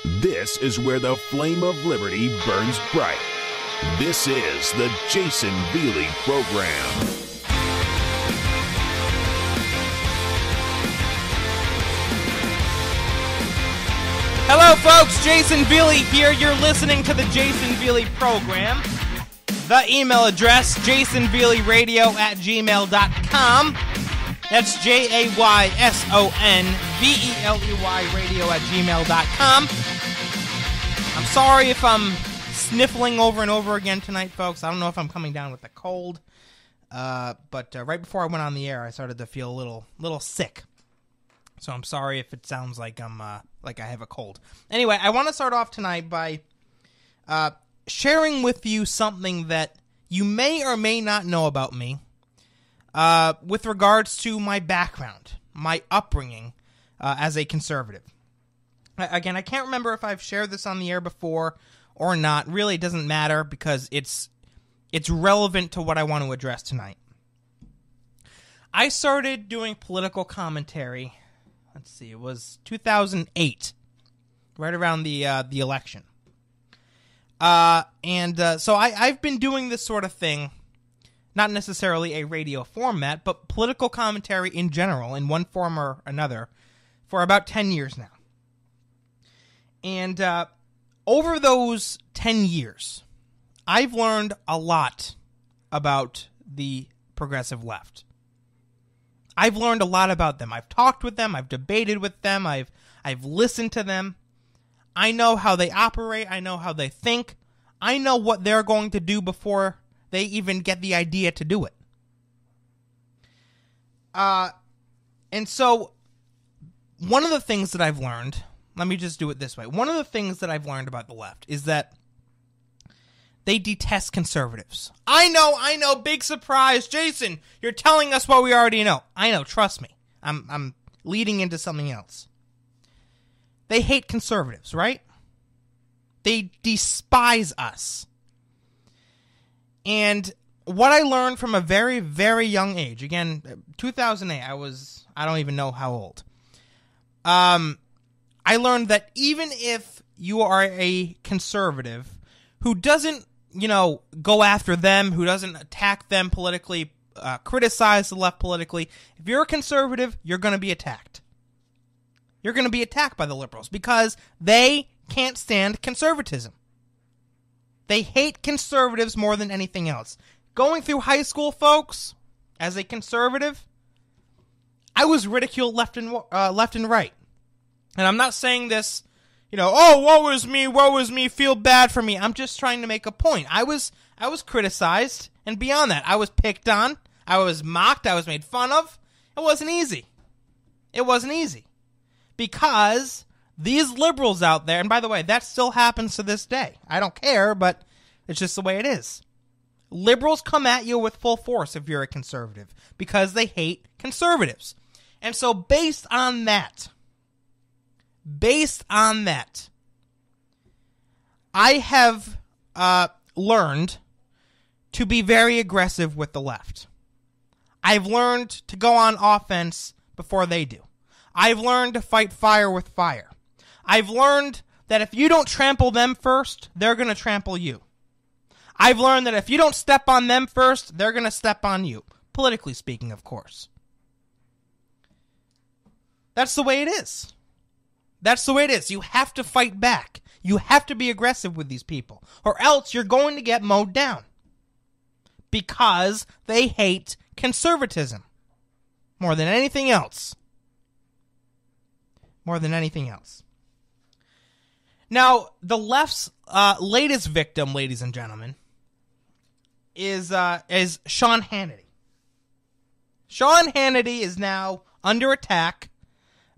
This is where the flame of liberty burns bright. This is the Jason Veely Program. Hello, folks. Jason Veely here. You're listening to the Jason Veely Program. The email address, jasonveelyradio@gmail.com. That's JAYSONVELEY radio@gmail.com. I'm sorry if I'm sniffling over and over again tonight, folks. I don't know if I'm coming down with a cold. But right before I went on the air, I started to feel a little sick. So I'm sorry if it sounds like I'm like I have a cold. Anyway, I want to start off tonight by sharing with you something that you may or may not know about me with regards to my background, my upbringing as a conservative. Again, I can't remember if I've shared this on the air before or not. Really, it doesn't matter because it's relevant to what I want to address tonight. I started doing political commentary. Let's see, it was 2008, right around the election. So I've been doing this sort of thing, not necessarily a radio format, but political commentary in general, in one form or another, for about 10 years now. And over those 10 years, I've learned a lot about the progressive left. I've learned a lot about them. I've talked with them. I've debated with them. I've listened to them. I know how they operate. I know how they think. I know what they're going to do before they even get the idea to do it. And so one of the things that I've learned, let me just do it this way. One of the things that I've learned about the left is that they detest conservatives. I know, big surprise. Jason, you're telling us what we already know. I know, trust me. I'm leading into something else. They hate conservatives, right? They despise us. And what I learned from a very, very young age, again, 2008, I don't even know how old. I learned that even if you are a conservative who doesn't, go after them, who doesn't attack them politically, criticize the left politically, if you're a conservative, you're going to be attacked. You're going to be attacked by the liberals because they can't stand conservatism. They hate conservatives more than anything else. Going through high school, folks, as a conservative, I was ridiculed left and right. And I'm not saying this, woe is me, feel bad for me. I'm just trying to make a point. I was criticized, and beyond that, I was picked on, I was mocked, I was made fun of. It wasn't easy. Because these liberals out there, and by the way, that still happens to this day. I don't care, but it's just the way it is. Liberals come at you with full force if you're a conservative because they hate conservatives. And so based on that, I have learned to be very aggressive with the left. I've learned to go on offense before they do. I've learned to fight fire with fire. I've learned that if you don't trample them first, they're going to trample you. I've learned that if you don't step on them first, they're going to step on you. Politically speaking, of course. That's the way it is. You have to fight back. You have to be aggressive with these people, or else you're going to get mowed down. Because they hate conservatism more than anything else. Now, the left's latest victim, ladies and gentlemen, is Sean Hannity. Sean Hannity is now under attack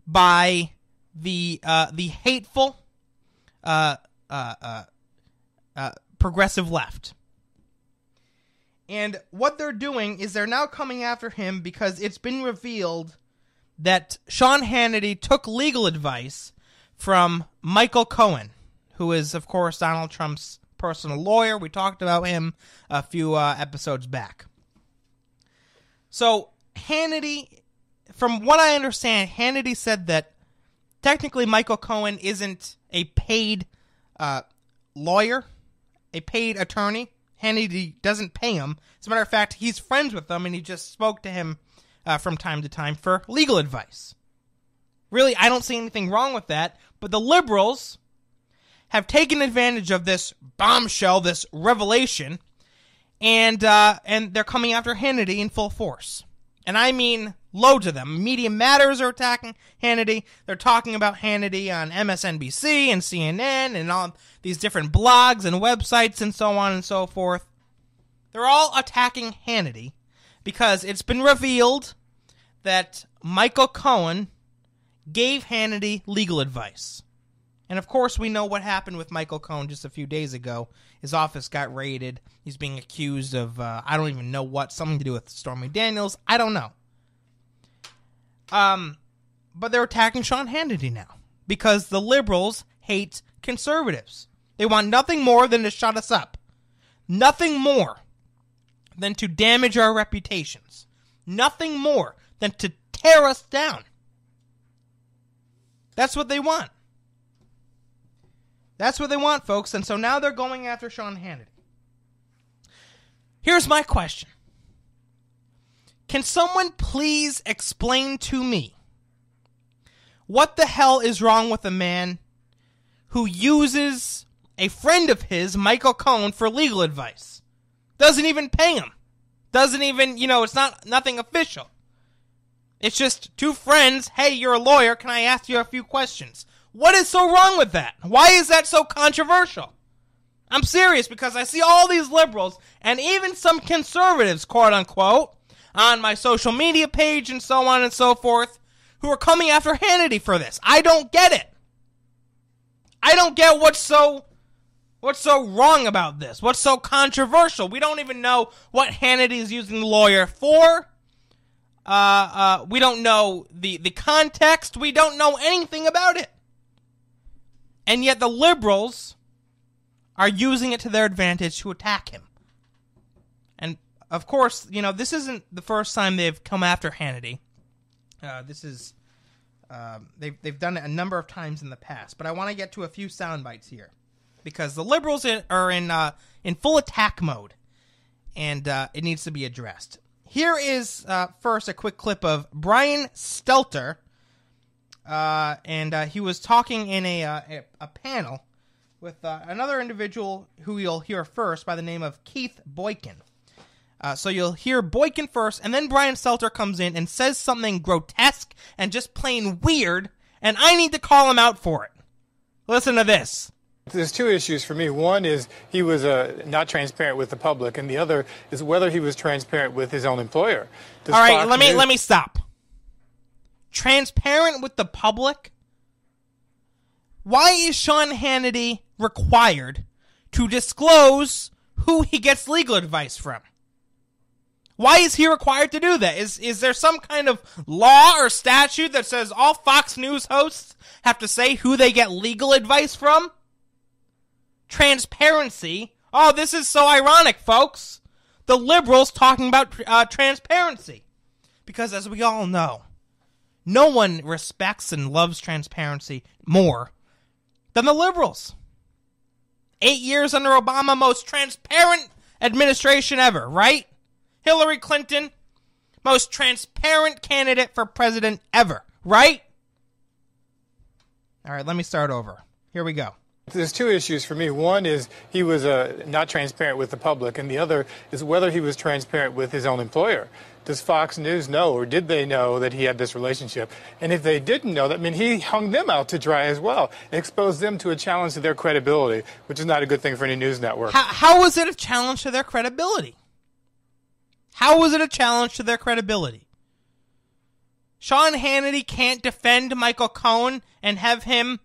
by the hateful progressive left. And what they're doing is they're now coming after him because it's been revealed that Sean Hannity took legal advice from Michael Cohen, who is, of course, Donald Trump's personal lawyer. We talked about him a few episodes back. So Hannity, from what I understand, Hannity said that technically Michael Cohen isn't a paid lawyer, a paid attorney. Hannity doesn't pay him. As a matter of fact, he's friends with them, and he just spoke to him from time to time for legal advice. Really, I don't see anything wrong with that, but the liberals have taken advantage of this bombshell, this revelation, and they're coming after Hannity in full force. And I mean loads of them. Media Matters are attacking Hannity. They're talking about Hannity on MSNBC and CNN and all these different blogs and websites and so on and so forth. They're all attacking Hannity because it's been revealed that Michael Cohen gave Hannity legal advice. And of course, we know what happened with Michael Cohen just a few days ago. His office got raided. He's being accused of, I don't even know what, something to do with Stormy Daniels. I don't know. But they're attacking Sean Hannity now because the liberals hate conservatives. They want nothing more than to shut us up. Nothing more than to damage our reputations. Nothing more than to tear us down. That's what they want. That's what they want, folks. And so now they're going after Sean Hannity. Here's my question. Can someone please explain to me what the hell is wrong with a man who uses a friend of his, Michael Cohen, for legal advice? Doesn't even pay him. Doesn't even, it's nothing official. It's just two friends. Hey, you're a lawyer. Can I ask you a few questions? What is so wrong with that? Why is that so controversial? I'm serious because I see all these liberals and even some conservatives, quote unquote, on my social media page and so on and so forth, who are coming after Hannity for this. I don't get it. I don't get what's so wrong about this. What's so controversial? We don't even know what Hannity is using the lawyer for. We don't know the context. We don't know anything about it. And yet the liberals are using it to their advantage to attack him. And, of course, this isn't the first time they've come after Hannity. They've done it a number of times in the past. But I want to get to a few sound bites here. Because the liberals are in full attack mode. And it needs to be addressed. Here is, first, a quick clip of Brian Stelter. And he was talking in a panel with another individual who you'll hear first by the name of Keith Boykin. So you'll hear Boykin first, and then Brian Stelter comes in and says something grotesque and just plain weird, and I need to call him out for it. Listen to this. There's two issues for me. One is he was not transparent with the public, and the other is whether he was transparent with his own employer. All right, let me stop. Transparent with the public? Why is Sean Hannity required to disclose who he gets legal advice from? Why is he required to do that? Is there some kind of law or statute that says all Fox News hosts have to say who they get legal advice from? Transparency? Oh, this is so ironic, folks. The liberals talking about transparency. Because as we all know, no one respects and loves transparency more than the liberals. 8 years under Obama, most transparent administration ever, right? Hillary Clinton, most transparent candidate for president ever, right? All right, let me start over. Here we go. There's two issues for me. One is he was not transparent with the public, and the other is whether he was transparent with his own employer. Does Fox News know, or did they know that he had this relationship? And if they didn't know, that means he hung them out to dry as well, and exposed them to a challenge to their credibility, which is not a good thing for any news network. How was it a challenge to their credibility? How was it a challenge to their credibility? Sean Hannity can't defend Michael Cohen and have him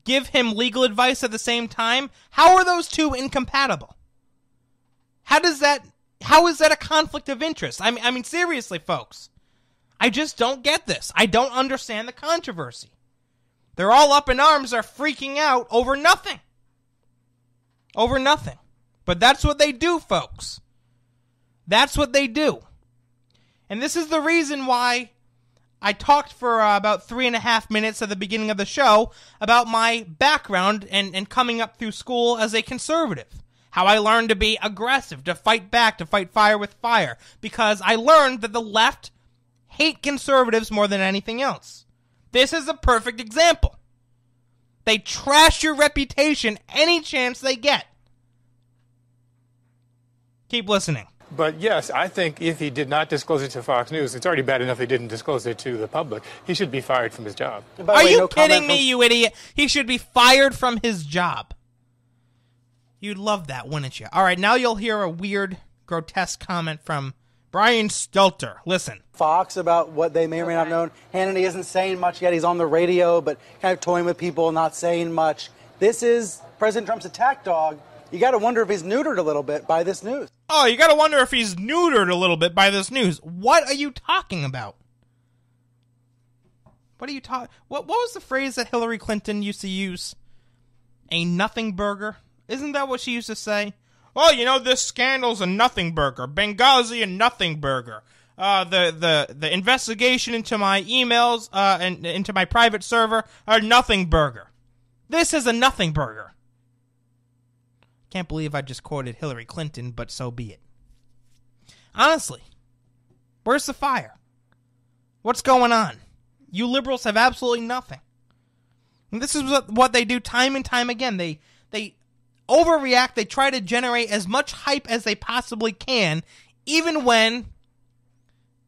give him legal advice at the same time? How are those two incompatible? How is that a conflict of interest? I mean, seriously, folks. I just don't get this. I don't understand the controversy. They're all up in arms. They're freaking out over nothing. Over nothing. But that's what they do, folks. That's what they do. And this is the reason why I talked for about 3.5 minutes at the beginning of the show about my background and coming up through school as a conservative. How I learned to be aggressive, to fight back, to fight fire with fire. Because I learned that the left hate conservatives more than anything else. This is a perfect example. They trash your reputation any chance they get. Keep listening. But yes, I think if he did not disclose it to Fox News, it's already bad enough he didn't disclose it to the public. He should be fired from his job. Are you kidding me, you idiot? He should be fired from his job. You'd love that, wouldn't you? All right, now you'll hear a weird, grotesque comment from Brian Stelter. Listen. Fox about what they may or may not have known. Hannity isn't saying much yet. He's on the radio, but kind of toying with people, not saying much. This is President Trump's attack dog. You got to wonder if he's neutered a little bit by this news. Oh, you got to wonder if he's neutered a little bit by this news. What are you talking about? What are you talking? What was the phrase that Hillary Clinton used to use? A nothing burger? Isn't that what she used to say? Well, you know, this scandal's a nothing burger. Benghazi, a nothing burger. The investigation into my emails and into my private server are nothing burger. This is a nothing burger. Can't believe I just quoted Hillary Clinton, but so be it. Honestly, where's the fire? What's going on? You liberals have absolutely nothing. And this is what they do time and time again. They overreact. They try to generate as much hype as they possibly can, even when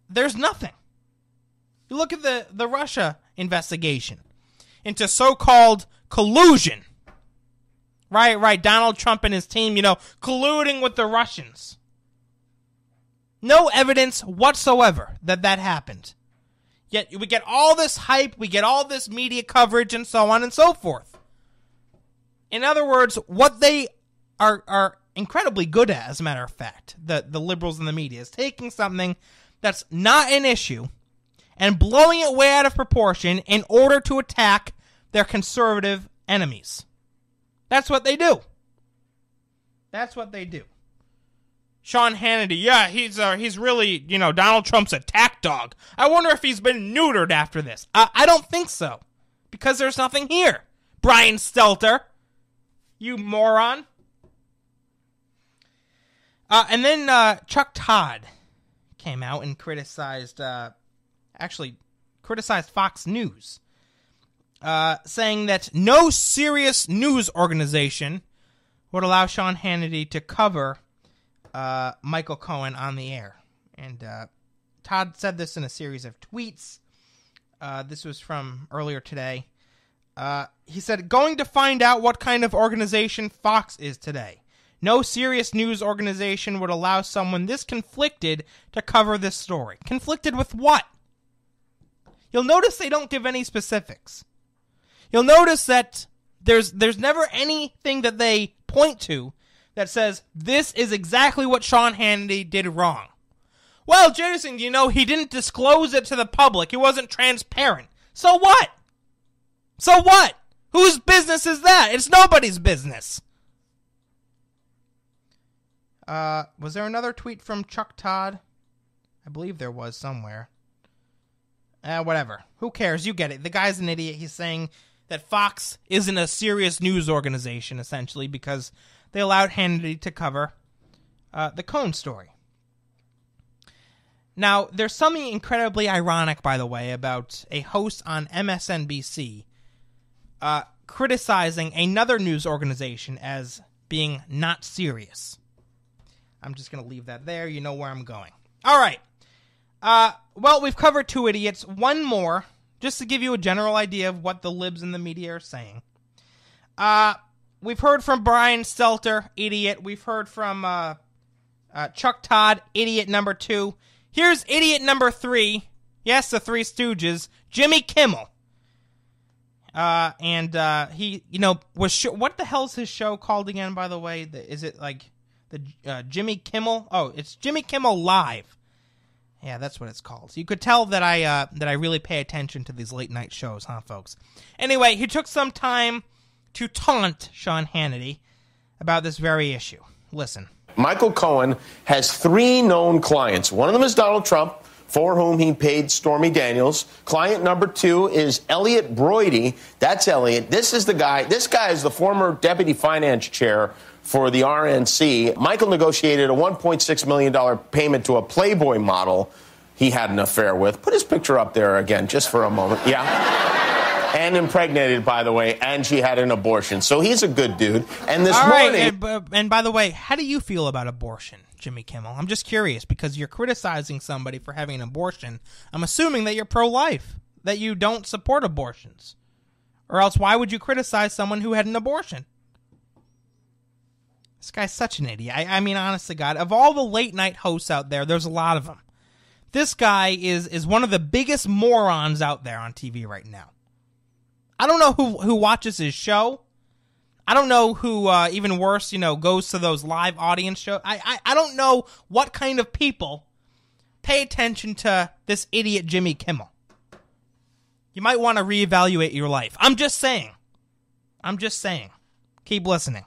there's nothing. You look at the Russia investigation into so-called collusion. Right. Donald Trump and his team, colluding with the Russians. No evidence whatsoever that happened. Yet we get all this hype, we get all this media coverage, and so on and so forth. In other words, what they are incredibly good at, as a matter of fact, the liberals in the media, is taking something that's not an issue and blowing it way out of proportion in order to attack their conservative enemies. That's what they do. That's what they do. Sean Hannity, yeah, he's really, Donald Trump's attack dog. I wonder if he's been neutered after this. I don't think so. Because there's nothing here. Brian Stelter. You moron. And then Chuck Todd came out and criticized Fox News. Saying that no serious news organization would allow Sean Hannity to cover Michael Cohen on the air. And Todd said this in a series of tweets. This was from earlier today. He said, going to find out what kind of organization Fox is today. No serious news organization would allow someone this conflicted to cover this story. Conflicted with what? You'll notice they don't give any specifics. You'll notice that there's never anything that they point to that says, this is exactly what Sean Hannity did wrong. Well, Jason, he didn't disclose it to the public. He wasn't transparent. So what? So what? Whose business is that? It's nobody's business. Was there another tweet from Chuck Todd? I believe there was somewhere. Whatever. Who cares? You get it. The guy's an idiot. He's saying that Fox isn't a serious news organization, essentially, because they allowed Hannity to cover the Cohen story. Now, there's something incredibly ironic, by the way, about a host on MSNBC criticizing another news organization as being not serious. I'm just going to leave that there. You know where I'm going. All right. Well, we've covered two idiots. One more, just to give you a general idea of what the libs in the media are saying. We've heard from Brian Stelter, idiot. We've heard from Chuck Todd, idiot number 2. Here's idiot number 3. Yes, the Three Stooges, Jimmy Kimmel. He, what the hell's his show called again, by the way? Is it like the Jimmy Kimmel? Oh, it's Jimmy Kimmel Live. Yeah, that's what it's called. So you could tell that I really pay attention to these late night shows, huh, folks? Anyway, he took some time to taunt Sean Hannity about this very issue. Listen. Michael Cohen has 3 known clients. One of them is Donald Trump, for whom he paid Stormy Daniels. Client number 2 is Elliot Broidy. That's Elliot. This is the guy. This guy is the former deputy finance chair for the RNC. Michael negotiated a $1.6 million payment to a Playboy model he had an affair with. Put his picture up there again, just for a moment. Yeah. And impregnated, by the way, and she had an abortion. So he's a good dude. And this morning... And by the way, how do you feel about abortion, Jimmy Kimmel? I'm just curious, because you're criticizing somebody for having an abortion. I'm assuming that you're pro-life, that you don't support abortions. Or else why would you criticize someone who had an abortion? This guy's such an idiot. I mean, honest to God, of all the late-night hosts out there, there's a lot of them. This guy is one of the biggest morons out there on TV right now. I don't know who watches his show. I don't know who, even worse, goes to those live audience shows. I don't know what kind of people pay attention to this idiot Jimmy Kimmel. You might want to reevaluate your life. I'm just saying. Keep listening.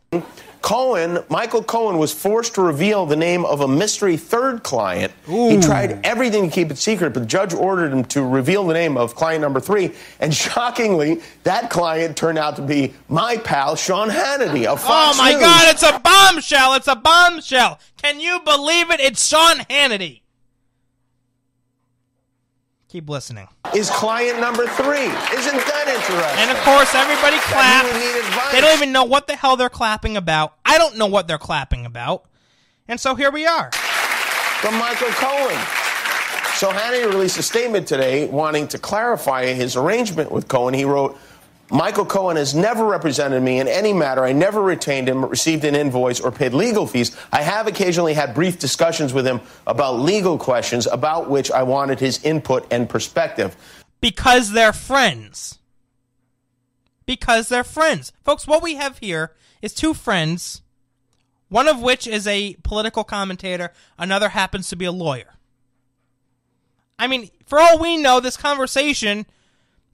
Michael Cohen was forced to reveal the name of a mystery third client. Ooh. He tried everything to keep it secret, but the judge ordered him to reveal the name of client number 3. And shockingly, that client turned out to be my pal, Sean Hannity of Fox News. God, it's a bombshell. It's a bombshell. Can you believe it? It's Sean Hannity. Keep listening. Is client number 3. Isn't that interesting? And, of course, everybody claps. They don't even know what the hell they're clapping about. I don't know what they're clapping about. And so here we are. From Michael Cohen. So Hannity released a statement today wanting to clarify his arrangement with Cohen. He wrote, Michael Cohen has never represented me in any matter. I never retained him, received an invoice, or paid legal fees. I have occasionally had brief discussions with him about legal questions about which I wanted his input and perspective. Because they're friends. Folks, what we have here is 2 friends, one of which is a political commentator, another happens to be a lawyer. I mean, for all we know, this conversation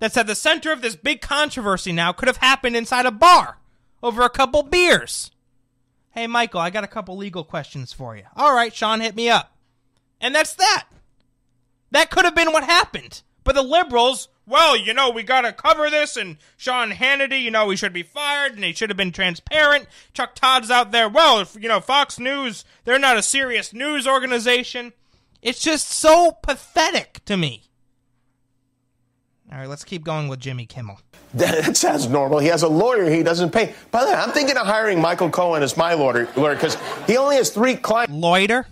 that's at the center of this big controversy now could have happened inside a bar over a couple beers. Hey, Michael, I got a couple legal questions for you. All right, Sean, hit me up. And that's that. That could have been what happened. But the liberals, well, we got to cover this, and Sean Hannity, he should be fired, and he should have been transparent. Chuck Todd's out there, well, Fox News, they're not a serious news organization. It's just so pathetic to me. All right, let's keep going with Jimmy Kimmel. That sounds normal. He has a lawyer he doesn't pay. By the way, I'm thinking of hiring Michael Cohen as my lawyer because he only has 3 clients. Lawyer?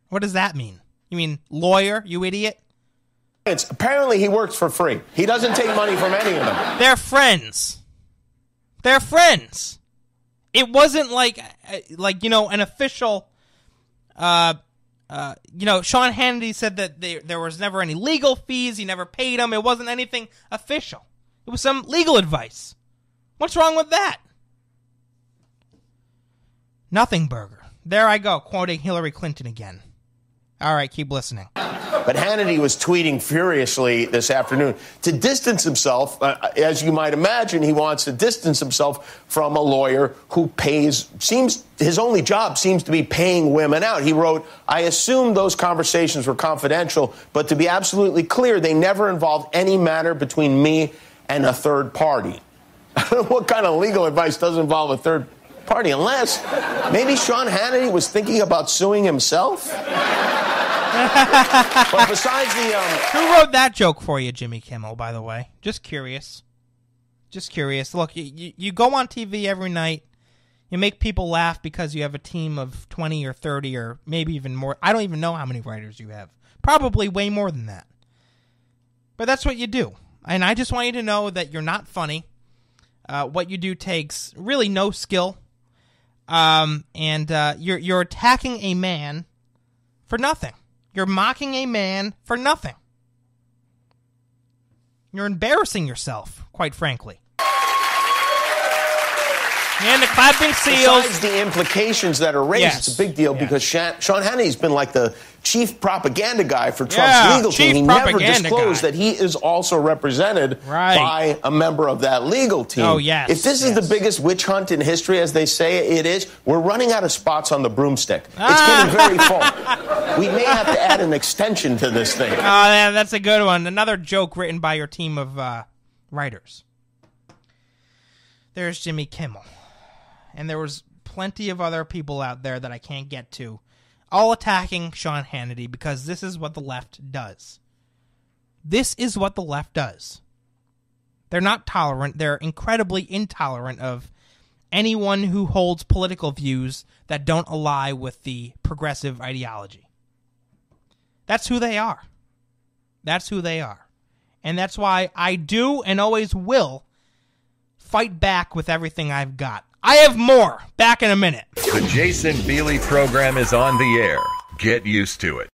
What does that mean? You mean lawyer, you idiot? Apparently he works for free. He doesn't take money from any of them. They're friends. It wasn't like an official... Sean Hannity said that there was never any legal fees. He never paid them. It wasn't anything official. It was some legal advice. What's wrong with that? Nothing burger. There I go, quoting Hillary Clinton again. All right, keep listening. But Hannity was tweeting furiously this afternoon to distance himself. As you might imagine, he wants to distance himself from a lawyer who his only job seems to be paying women out. He wrote, I assume those conversations were confidential, but to be absolutely clear, they never involved any matter between me and a third party. I don't know what kind of legal advice does involve a third party, unless maybe Sean Hannity was thinking about suing himself? But besides who wrote that joke for you, Jimmy Kimmel, by the way? Just curious. Look, you go on TV every night. You make people laugh because you have a team of 20 or 30 or maybe even more. I don't even know how many writers you have. Probably way more than that. But that's what you do. And I just want you to know that you're not funny. What you do takes really no skill. And you're attacking a man for nothing. You're mocking a man for nothing. You're embarrassing yourself, quite frankly. And the clapping seals. Besides the implications that are raised, it's a big deal because Sean Hannity's been like the chief propaganda guy for Trump's legal team. He never disclosed that he is also represented by a member of that legal team. Oh, yes. If this is the biggest witch hunt in history, as they say it is, we're running out of spots on the broomstick. It's getting very full. We may have to add an extension to this thing. Oh, yeah, that's a good one. Another joke written by your team of writers. There's Jimmy Kimmel. And there was plenty of other people out there that I can't get to, all attacking Sean Hannity because this is what the left does. This is what the left does. They're not tolerant. They're incredibly intolerant of anyone who holds political views that don't ally with the progressive ideology. That's who they are. That's who they are. And that's why I do and always will fight back with everything I've got. I have more. Back in a minute. The Jason Veely program is on the air. Get used to it.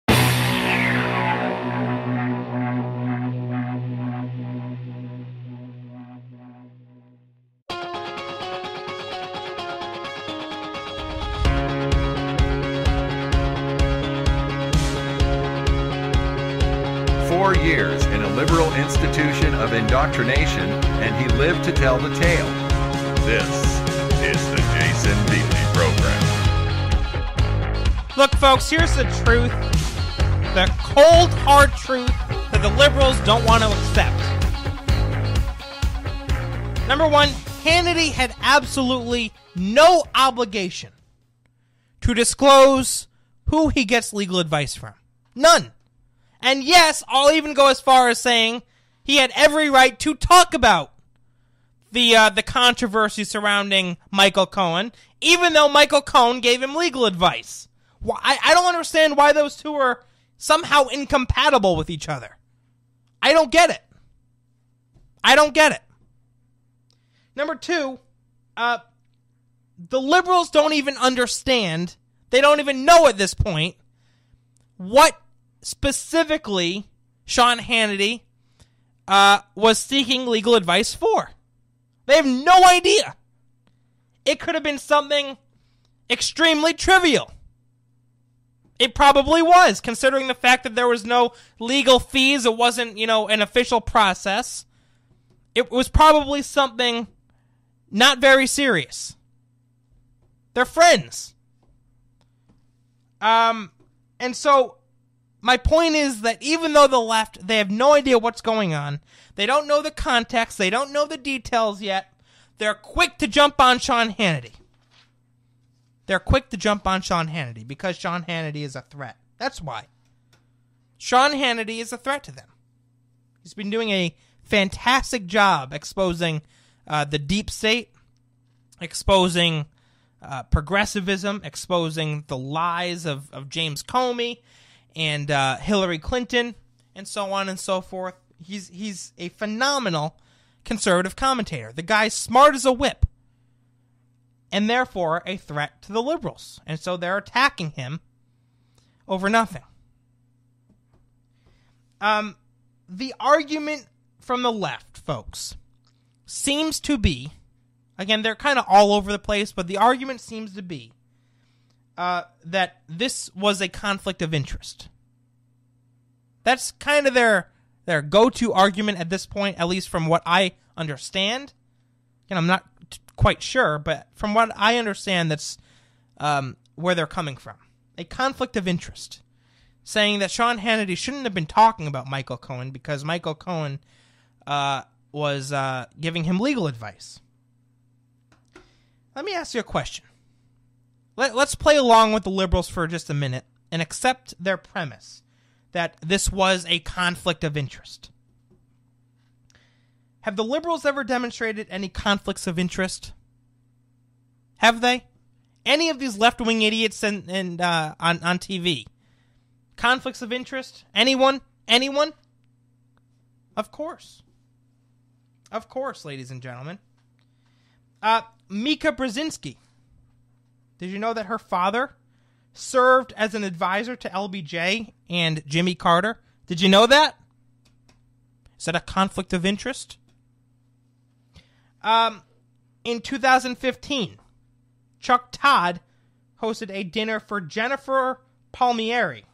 Years in a liberal institution of indoctrination, and he lived to tell the tale. This is the Jason Veely program. Look, folks, here's the truth. The cold, hard truth that the liberals don't want to accept. Number one, Hannity had absolutely no obligation to disclose who he gets legal advice from. None. And yes, I'll even go as far as saying he had every right to talk about the controversy surrounding Michael Cohen, even though Michael Cohen gave him legal advice. I don't understand why those two are somehow incompatible with each other. I don't get it. I don't get it. Number two, the liberals don't even understand, they don't even know at this point what specifically Sean Hannity was seeking legal advice for. They have no idea. It could have been something extremely trivial. It probably was, considering the fact that there was no legal fees. It wasn't, an official process. It was probably something not very serious. They're friends. And so my point is that even though the left, they have no idea what's going on, they don't know the context, they don't know the details yet, they're quick to jump on Sean Hannity. They're quick to jump on Sean Hannity because Sean Hannity is a threat. That's why. Sean Hannity is a threat to them. He's been doing a fantastic job exposing the deep state, exposing progressivism, exposing the lies of James Comey and Hillary Clinton, and so on and so forth. He's a phenomenal conservative commentator. The guy's smart as a whip, and therefore a threat to the liberals. And so they're attacking him over nothing. The argument from the left, folks, seems to be, again, they're kind of all over the place, but the argument seems to be that this was a conflict of interest. That's kind of their go-to argument at this point, at least from what I understand. And I'm not quite sure, but from what I understand, that's where they're coming from. A conflict of interest. Saying that Sean Hannity shouldn't have been talking about Michael Cohen because Michael Cohen was giving him legal advice. Let me ask you a question. Let's play along with the liberals for just a minute and accept their premise that this was a conflict of interest. Have the liberals ever demonstrated any conflicts of interest? Have they? Any of these left-wing idiots on TV? Conflicts of interest? Anyone? Anyone? Of course. Of course, ladies and gentlemen. Mika Brzezinski. Did you know that her father served as an advisor to LBJ and Jimmy Carter? Did you know that? Is that a conflict of interest? In 2015, Chuck Todd hosted a dinner for Jennifer Palmieri,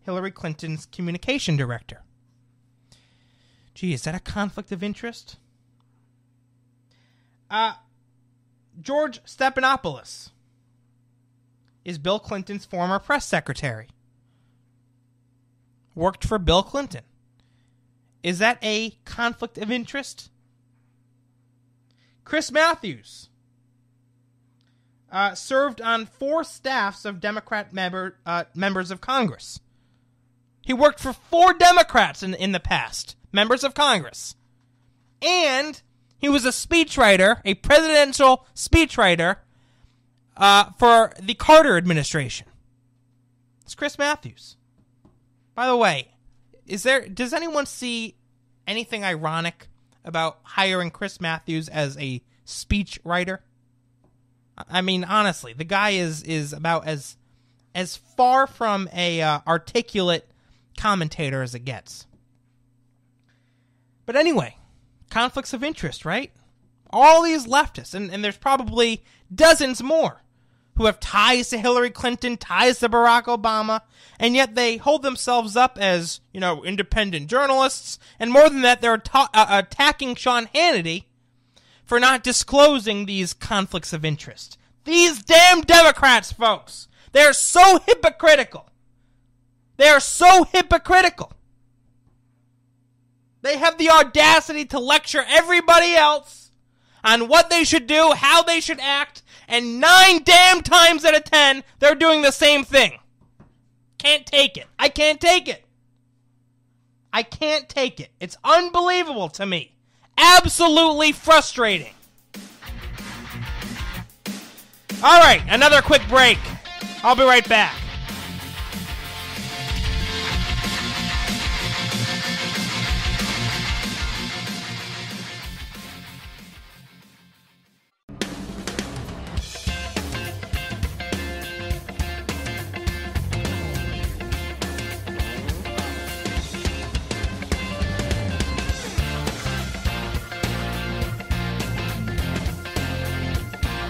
Hillary Clinton's communication director. Gee, is that a conflict of interest? George Stephanopoulos is Bill Clinton's former press secretary. Worked for Bill Clinton. Is that a conflict of interest? Chris Matthews served on 4 staffs of Democrat members of Congress. He worked for 4 Democrats in the past, members of Congress. And he was a speechwriter, a presidential speechwriter for the Carter administration. It's Chris Matthews. By the way, does anyone see anything ironic about hiring Chris Matthews as a speechwriter? I mean, honestly, the guy is about as far from a articulate commentator as it gets. But anyway, conflicts of interest, right? All these leftists, and there's probably dozens more, who have ties to Hillary Clinton, ties to Barack Obama, and yet they hold themselves up as, independent journalists, and more than that, they're attacking Sean Hannity for not disclosing these conflicts of interest. These damn Democrats, folks, they're so hypocritical. They're so hypocritical. They have the audacity to lecture everybody else on what they should do, how they should act, and 9 damn times out of 10, they're doing the same thing. Can't take it. I can't take it. I can't take it. It's unbelievable to me. Absolutely frustrating. All right, another quick break. I'll be right back.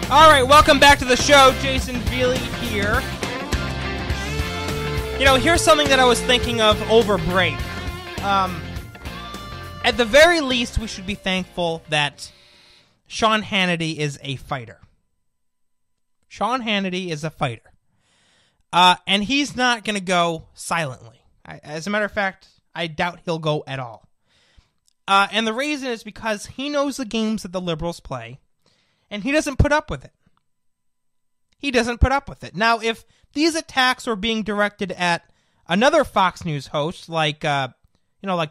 All right, welcome back to the show. Jason Veely here. Here's something that I was thinking of over break. At the very least, we should be thankful that Sean Hannity is a fighter. Sean Hannity is a fighter. And he's not going to go silently. As a matter of fact, I doubt he'll go at all. And the reason is because he knows the games that the liberals play, and he doesn't put up with it. He doesn't put up with it. Now, if these attacks were being directed at another Fox News host, like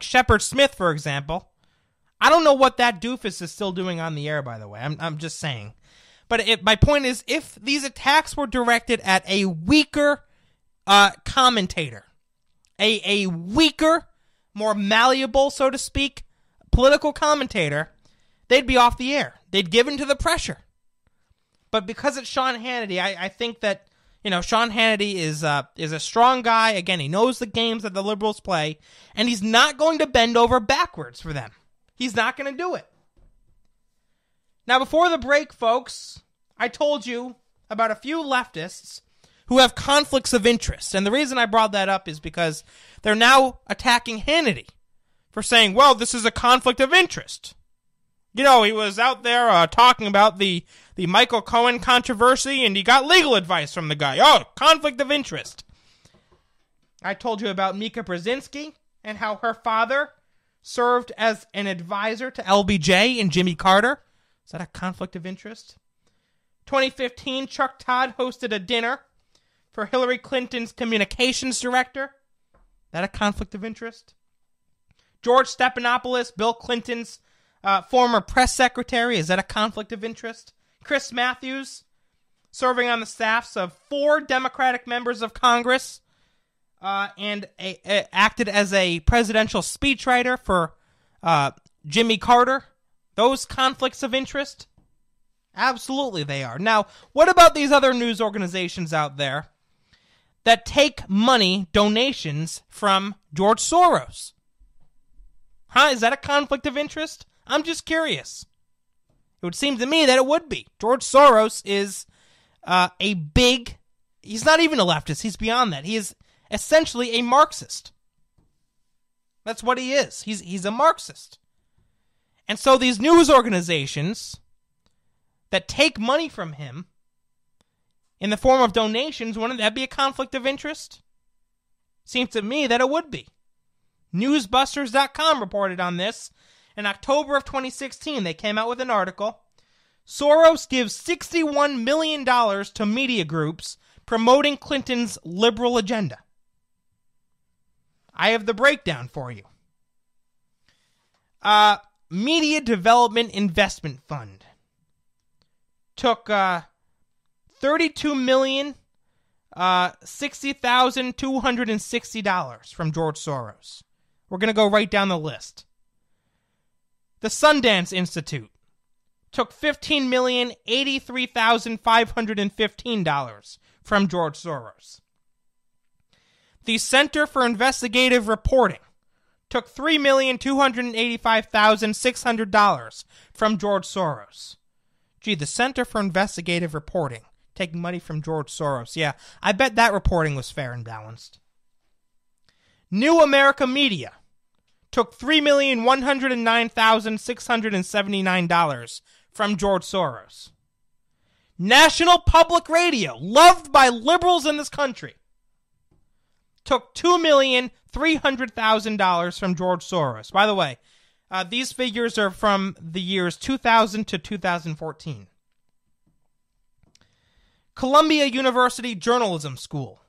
Shepard Smith, for example, I don't know what that doofus is still doing on the air, by the way. I'm just saying. But my point is, if these attacks were directed at a weaker commentator, a weaker, more malleable, so to speak, political commentator, they'd be off the air. They'd give in to the pressure. But because it's Sean Hannity, I think that, Sean Hannity is a strong guy. Again, he knows the games that the liberals play, and he's not going to bend over backwards for them. He's not going to do it. Now, before the break, folks, I told you about a few leftists who have conflicts of interest. And the reason I brought that up is because they're now attacking Hannity for saying, well, this is a conflict of interest. He was out there talking about the Michael Cohen controversy, and he got legal advice from the guy. Oh, conflict of interest. I told you about Mika Brzezinski and how her father served as an advisor to LBJ and Jimmy Carter. Is that a conflict of interest? 2015, Chuck Todd hosted a dinner for Hillary Clinton's communications director. Is that a conflict of interest? George Stephanopoulos, Bill Clinton's former press secretary. Is that a conflict of interest? Chris Matthews, serving on the staffs of 4 Democratic members of Congress, and acted as a presidential speechwriter for Jimmy Carter. Those conflicts of interest? Absolutely they are. Now, what about these other news organizations out there that take money, donations from George Soros? Is that a conflict of interest? I'm just curious. It would seem to me that it would be. George Soros is he's not even a leftist. He's beyond that. He is essentially a Marxist. That's what he is. He's a Marxist. And so these news organizations that take money from him in the form of donations, wouldn't that be a conflict of interest? Seems to me that it would be. Newsbusters.com reported on this. In October of 2016, they came out with an article. Soros gives $61 million to media groups promoting Clinton's liberal agenda. I have the breakdown for you. Media Development Investment Fund took $32,060,260 from George Soros. We're going to go right down the list. The Sundance Institute took $15,083,515 from George Soros. The Center for Investigative Reporting took $3,285,600 from George Soros. Gee, the Center for Investigative Reporting taking money from George Soros. Yeah, I bet that reporting was fair and balanced. New America Media took $3,109,679 from George Soros. National Public Radio, loved by liberals in this country, took $2,300,000 from George Soros. By the way, these figures are from the years 2000 to 2014. Columbia University Journalism School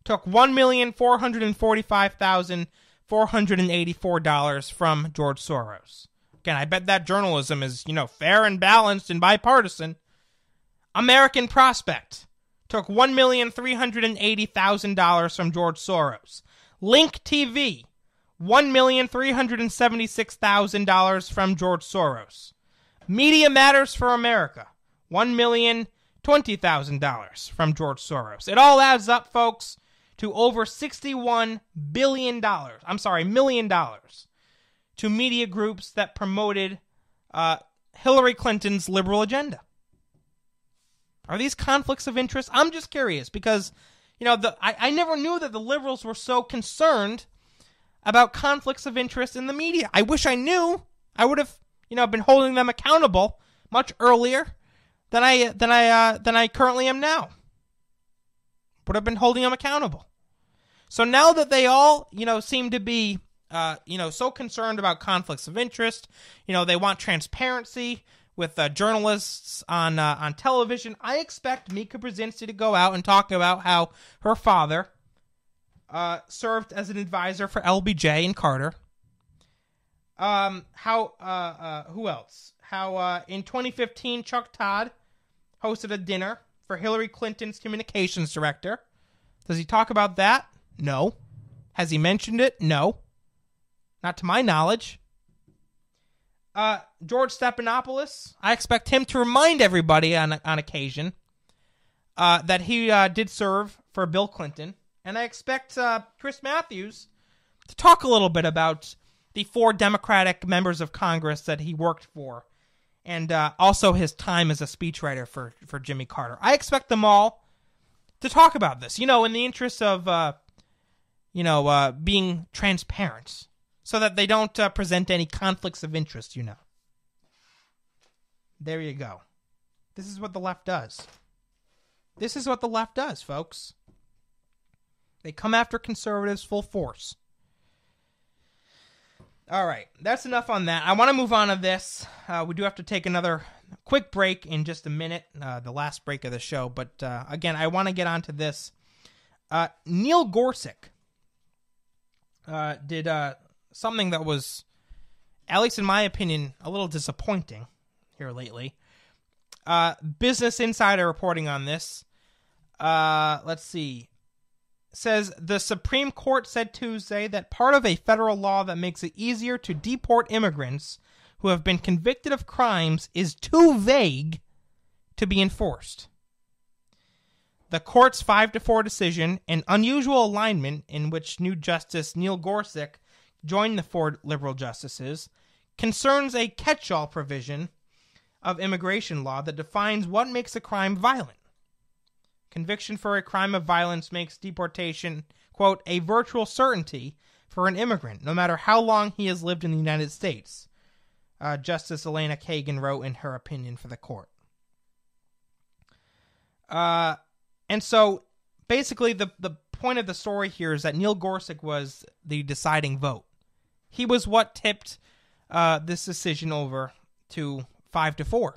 took $1,445,484 from George Soros. Again, I bet that journalism is, fair and balanced and bipartisan. American Prospect took $1,380,000 from George Soros. Link TV, $1,376,000 from George Soros. Media Matters for America, $1,020,000 from George Soros. It all adds up, folks, to over $61 million to media groups that promoted Hillary Clinton's liberal agenda. Are these conflicts of interest? I'm just curious because, I never knew that the liberals were so concerned about conflicts of interest in the media. I wish I knew. I would have, been holding them accountable much earlier than I currently am now. Would have been holding them accountable. So now that they all, seem to be, so concerned about conflicts of interest, they want transparency with journalists on television. I expect Mika Brzezinski to go out and talk about how her father served as an advisor for LBJ and Carter. Who else? How in 2015 Chuck Todd hosted a dinner for Hillary Clinton's communications director. Does he talk about that? No. Has he mentioned it? No. Not to my knowledge. George Stephanopoulos, I expect him to remind everybody on occasion that he did serve for Bill Clinton. And I expect Chris Matthews to talk a little bit about the 4 Democratic members of Congress that he worked for, and also his time as a speechwriter for Jimmy Carter. I expect them all to talk about this, in the interest of, being transparent, so that they don't present any conflicts of interest, There you go. This is what the left does. This is what the left does, folks. They come after conservatives full force. All right, that's enough on that. I want to move on to this. We do have to take another quick break in just a minute, the last break of the show. But again, I want to get onto this. Neil Gorsuch did something that was, at least in my opinion, a little disappointing here lately. Business Insider reporting on this. Let's see. Says the Supreme Court said Tuesday that part of a federal law that makes it easier to deport immigrants who have been convicted of crimes is too vague to be enforced. The court's 5-4 decision, an unusual alignment in which new Justice Neil Gorsuch joined the 4 liberal justices, concerns a catch-all provision of immigration law that defines what makes a crime violent. Conviction for a crime of violence makes deportation, quote, a virtual certainty for an immigrant, no matter how long he has lived in the United States, Justice Elena Kagan wrote in her opinion for the court. And so, basically, the point of the story here is that Neil Gorsuch was the deciding vote. He was what tipped this decision over to 5-4.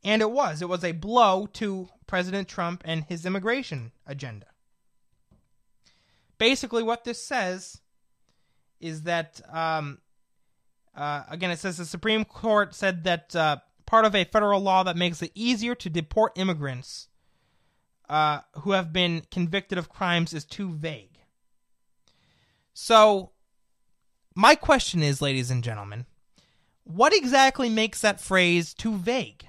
And it was a blow to President Trump and his immigration agenda. Basically, what this says is that, again, it says the Supreme Court said that part of a federal law that makes it easier to deport immigrants who have been convicted of crimes is too vague. So, my question is, ladies and gentlemen, what exactly makes that phrase too vague?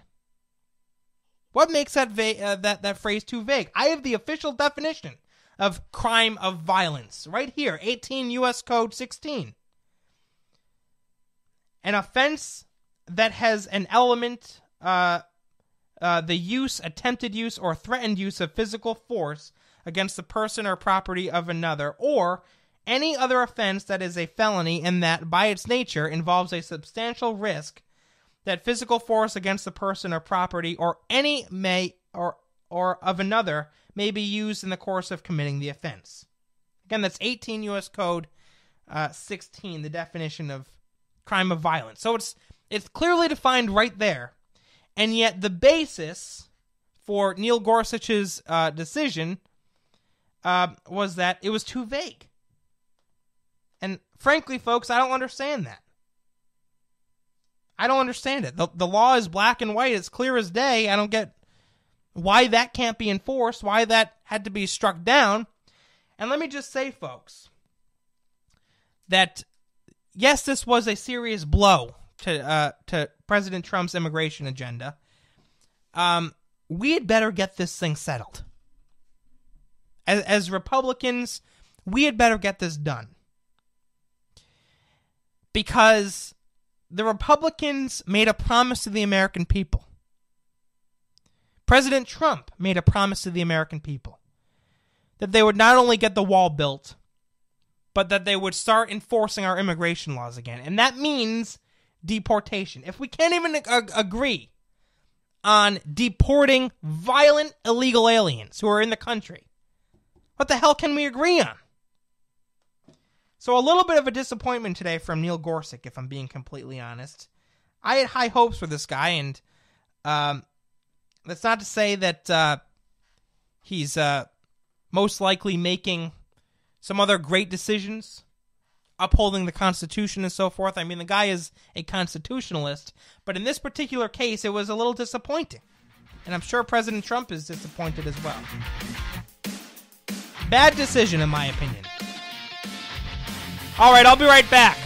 What makes that that phrase too vague? I have the official definition of crime of violence right here, 18 U.S. Code 16. An offense that has an element, the use, attempted use, or threatened use of physical force against the person or property of another, or any other offense that is a felony and that, by its nature, involves a substantial risk that physical force against the person or property or any or of another may be used in the course of committing the offense. Again, that's 18 U.S. Code 16, the definition of crime of violence. So it's clearly defined right there, and yet the basis for Neil Gorsuch's decision was that it was too vague. And frankly, folks, I don't understand that. I don't understand it. The law is black and white. It's clear as day. I don't get why that can't be enforced, why that had to be struck down. And let me just say, folks, that yes, this was a serious blow to President Trump's immigration agenda. We had better get this thing settled. As Republicans, we had better get this done. Because the Republicans made a promise to the American people. President Trump made a promise to the American people that they would not only get the wall built, but that they would start enforcing our immigration laws again. And that means deportation. If we can't even agree on deporting violent illegal aliens who are in the country, what the hell can we agree on? So a little bit of a disappointment today from Neil Gorsuch, if I'm being completely honest. I had high hopes for this guy, and that's not to say that he's most likely making some other great decisions, upholding the Constitution and so forth. I mean, the guy is a constitutionalist, but in this particular case, it was a little disappointing. And I'm sure President Trump is disappointed as well. Bad decision, in my opinion. All right, I'll be right back.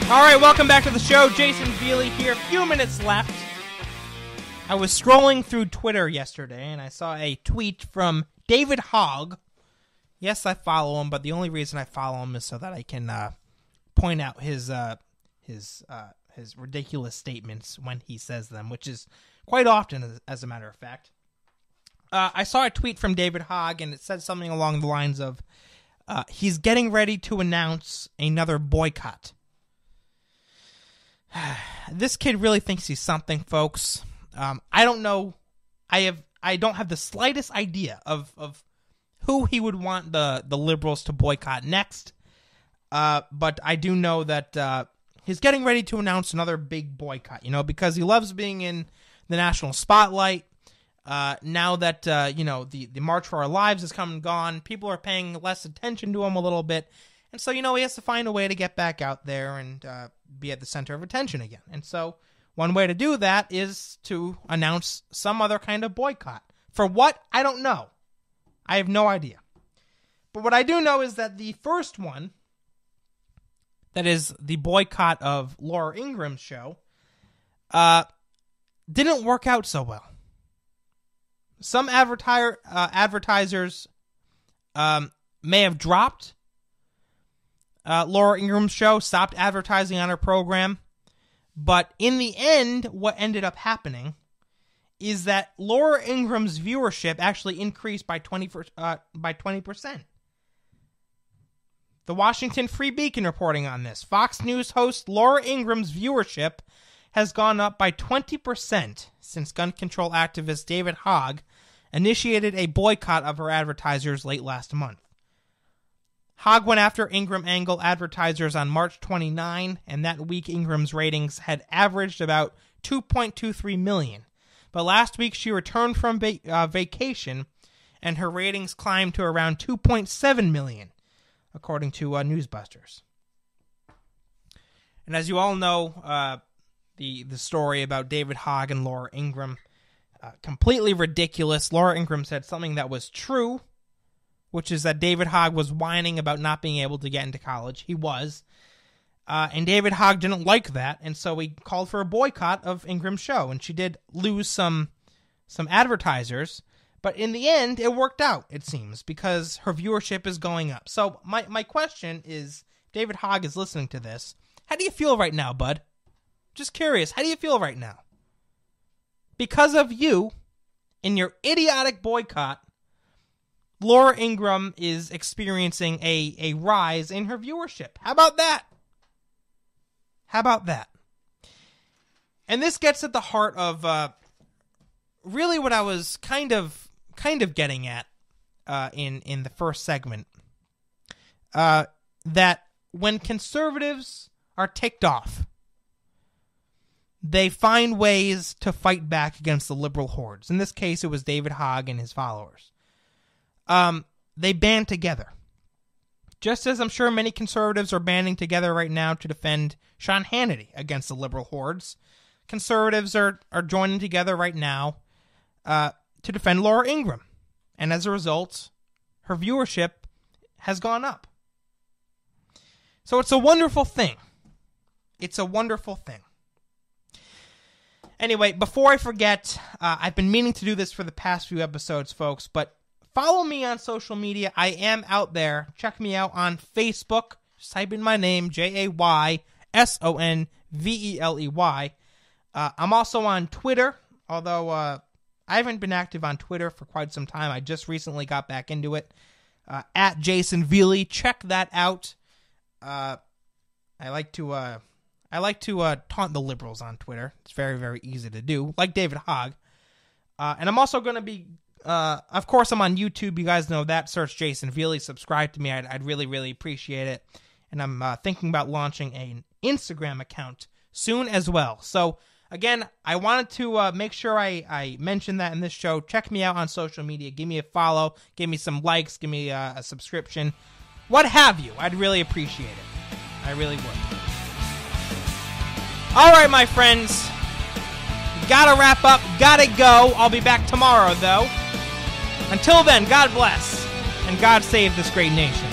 All right, welcome back to the show. Jason Veely here. A few minutes left. I was scrolling through Twitter yesterday, and I saw a tweet from David Hogg. Yes, I follow him, but the only reason I follow him is so that I can point out his ridiculous statements when he says them, which is quite often, as a matter of fact. I saw a tweet from David Hogg, and it said something along the lines of, he's getting ready to announce another boycott. This kid really thinks he's something, folks. I don't know. I don't have the slightest idea of who he would want the liberals to boycott next. But I do know that he's getting ready to announce another big boycott, because he loves being in the national spotlight. Now that, the March for Our Lives has come and gone, people are paying less attention to him a little bit. And so, he has to find a way to get back out there and be at the center of attention again. And so one way to do that is to announce some other kind of boycott. For what? I don't know. I have no idea. But what I do know is that the first one that is the boycott of Laura Ingram's show, didn't work out so well. Some advertisers may have dropped Laura Ingram's show, stopped advertising on her program, but in the end, what ended up happening is that Laura Ingram's viewership actually increased by 20%. The Washington Free Beacon reporting on this. Fox News host Laura Ingram's viewership has gone up by 20% since gun control activist David Hogg initiated a boycott of her advertisers late last month. Hogg went after Ingram Angle advertisers on March 29, and that week Ingram's ratings had averaged about 2.23 million. But last week she returned from vacation, and her ratings climbed to around 2.7 million, according to Newsbusters. And as you all know, the story about David Hogg and Laura Ingram, completely ridiculous. Laura Ingram said something that was true, which is that David Hogg was whining about not being able to get into college. He was. And David Hogg didn't like that, and so he called for a boycott of Ingram's show. And she did lose some advertisers, but in the end, it worked out, it seems, because her viewership is going up. So my question is, David Hogg is listening to this, how do you feel right now, bud? Just curious, how do you feel right now? Because of you, in your idiotic boycott, Laura Ingram is experiencing a rise in her viewership. How about that? How about that? And this gets at the heart of really what I was kind of getting at in the first segment. That when conservatives are ticked off, they find ways to fight back against the liberal hordes. In this case, it was David Hogg and his followers. They band together. Just as I'm sure many conservatives are banding together right now to defend Sean Hannity against the liberal hordes, conservatives are joining together right now to defend Laura Ingram. And as a result, her viewership has gone up. So it's a wonderful thing. It's a wonderful thing. Anyway, before I forget, I've been meaning to do this for the past few episodes, folks, but follow me on social media. I am out there. Check me out on Facebook. Just type in my name, Jaysonveley. I'm also on Twitter, although I haven't been active on Twitter for quite some time. I just recently got back into it. At Jason Veley. Check that out. I like to taunt the liberals on Twitter. It's very, very easy to do, like David Hogg. And I'm also going to be, of course, I'm on YouTube. You guys know that. Search Jason Veley. Subscribe to me. I'd really, really appreciate it. And I'm thinking about launching an Instagram account soon as well. So, again, I wanted to make sure I mentioned that in this show. Check me out on social media. Give me a follow. Give me some likes. Give me a subscription. What have you. I'd really appreciate it. I really would. All right, my friends. Gotta wrap up. Gotta go. I'll be back tomorrow, though. Until then, God bless. And God save this great nation.